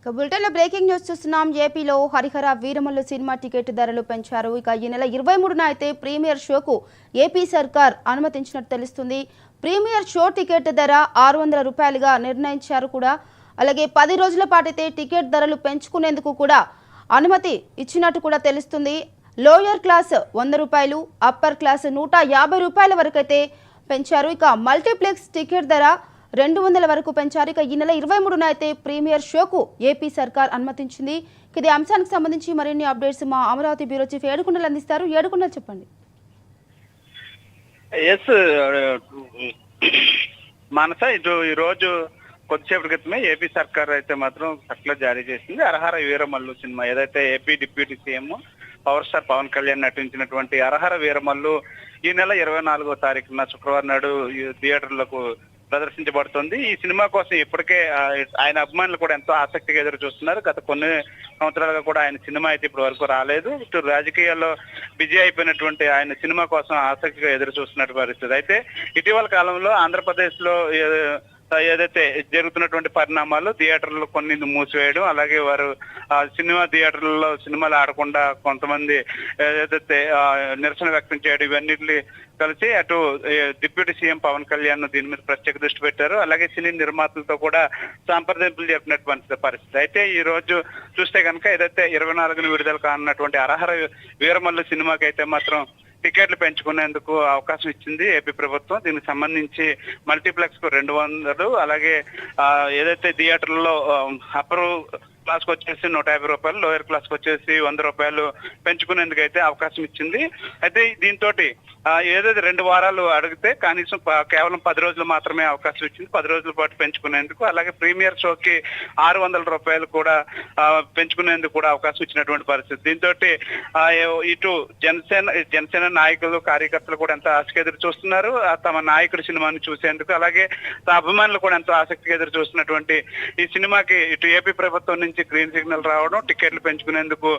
బులెటిన్లో breaking news చూస్తున్నాం. ఏపీలో హరిహర వీరమల్లు సినిమా టికెట్ ధరలు పెంచారు. ఇక ఈ నెల 23న అయితే ప్రీమియర్ షోకు ఏపీ సర్కార్ అనుమతించినట్టు తెలుస్తుంది. ప్రీమియర్ షో టికెట్ ధర 600 రూపాయలుగా నిర్ణయించారు కూడా. అలాగే 10 రోజుల పాటైతే టికెట్ ధరలు పెంచుకునేందుకు కూడా అనుమతి ఇచ్చినట్టు కూడా తెలుస్తుంది. లోయర్ క్లాస్ 100 రూపాయలు, అప్పర్ క్లాస్ 150 రూపాయల వరకు అయితే పెంచారు. ఇక మల్టీప్లెక్స్ టికెట్ ధర 200 వరకు పెంచారు. ఇక ఈ నెల 23న అయితే ప్రీమియర్ షోకు ఏపీ సర్కార్ అనుమతించింది. ఇది అంశానికి సంబంధించి మరిన్ని అప్డేట్స్ మా అమరావతి బ్యూరో చీఫ్ ఏడుకొండలు అందిస్తారు. ఏడుకొండలు చెప్పండి. మానస, ఈ రోజు కొద్దిసేపటి క్రితమే ఏపీ సర్కార్ అయితే మాత్రం సర్కులర్ జారీ చేసింది. హరహర వీరమల్లు సినిమా ఏదైతే AP deputy CM power star Pawan Kalyan నటించినటువంటి హరహర వీరమల్లు ఈ నెల 24వ తారీఖున శుక్రవారం నాడు థియేటర్లకు ప్రదర్శించబడుతుంది. ఈ సినిమా కోసం ఇప్పటికే ఆయన అభిమానులు కూడా ఎంతో ఆసక్తిగా ఎదురు చూస్తున్నారు. గత కొన్ని సంవత్సరాలుగా కూడా ఆయన సినిమా అయితే ఇప్పటి వరకు రాలేదు. ఇటు రాజకీయాల్లో బిజీ అయిపోయినటువంటి ఆయన సినిమా కోసం ఆసక్తిగా ఎదురు చూస్తున్నట్టు పరిస్థితి. అయితే ఇటీవల కాలంలో ఆంధ్రప్రదేశ్ లో ఏదైతే జరుగుతున్నటువంటి పరిణామాలు, థియేటర్లు కొన్ని మూసివేయడం, అలాగే వారు సినిమా థియేటర్లలో సినిమాలు ఆడకుండా కొంతమంది ఏదైతే నిరసన వ్యక్తం చేయడం, ఇవన్నిటిని కలిసి అటు డిప్యూటీ సీఎం పవన్ కళ్యాణ్ దీని మీద ప్రత్యేక దృష్టి పెట్టారు. అలాగే సినీ నిర్మాతలతో కూడా సంప్రదింపులు జరిపినటువంటి పరిస్థితి. అయితే ఈ రోజు చూస్తే కనుక ఏదైతే 24న విడుదల కానున్నటువంటి హరహర వీరమల్లు సినిమాకి అయితే మాత్రం టికెట్లు పెంచుకునేందుకు అవకాశం ఇచ్చింది ఏపీ ప్రభుత్వం. దీనికి సంబంధించి మల్టీప్లెక్స్ కు 200, అలాగే ఏదైతే థియేటర్లో అప్పర్ క్లాస్ కు వచ్చేసి 150 రూపాయలు, లోయర్ క్లాస్ కు వచ్చేసి 100 రూపాయలు పెంచుకునేందుకు అయితే అవకాశం ఇచ్చింది. అయితే దీంతో ఏదైతే 2 వారాలు అడిగితే కనీసం కేవలం 10 రోజులు మాత్రమే అవకాశం ఇచ్చింది. 10 రోజుల పాటు పెంచుకునేందుకు, అలాగే ప్రీమియర్ షోకి 600 రూపాయలు కూడా పెంచుకునేందుకు కూడా అవకాశం ఇచ్చినటువంటి పరిస్థితి. దీంతో ఇటు జనసేన నాయకులు, కార్యకర్తలు కూడా ఎంతో ఆసక్తిగా ఎదురు చూస్తున్నారు తమ నాయకుడి సినిమాని చూసేందుకు. అలాగే అభిమానులు కూడా ఎంతో ఆసక్తిగా ఎదురు చూస్తున్నటువంటి ఈ సినిమాకి ఇటు ఏపీ ప్రభుత్వం నుంచి గ్రీన్ సిగ్నల్ రావడం, టికెట్లు పెంచుకునేందుకు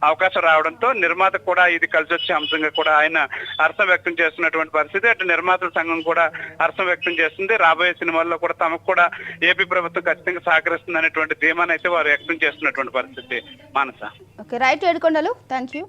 అవకాశం రావడంతో నిర్మాతకు కూడా ఇది కలిసి వచ్చే అంశంగా కూడా ఆయన హర్షం వ్యక్తం చేస్తున్నటువంటి పరిస్థితి. అటు నిర్మాతల సంఘం కూడా హర్షం వ్యక్తం చేస్తుంది. రాబోయే సినిమాల్లో కూడా తమకు కూడా ఏపీ ప్రభుత్వం ఖచ్చితంగా సహకరిస్తుంది అనేటువంటి ధీమాను అయితే వారు వ్యక్తం చేస్తున్నటువంటి పరిస్థితి. Manasa. Okay, right Yedukondalu, thank you.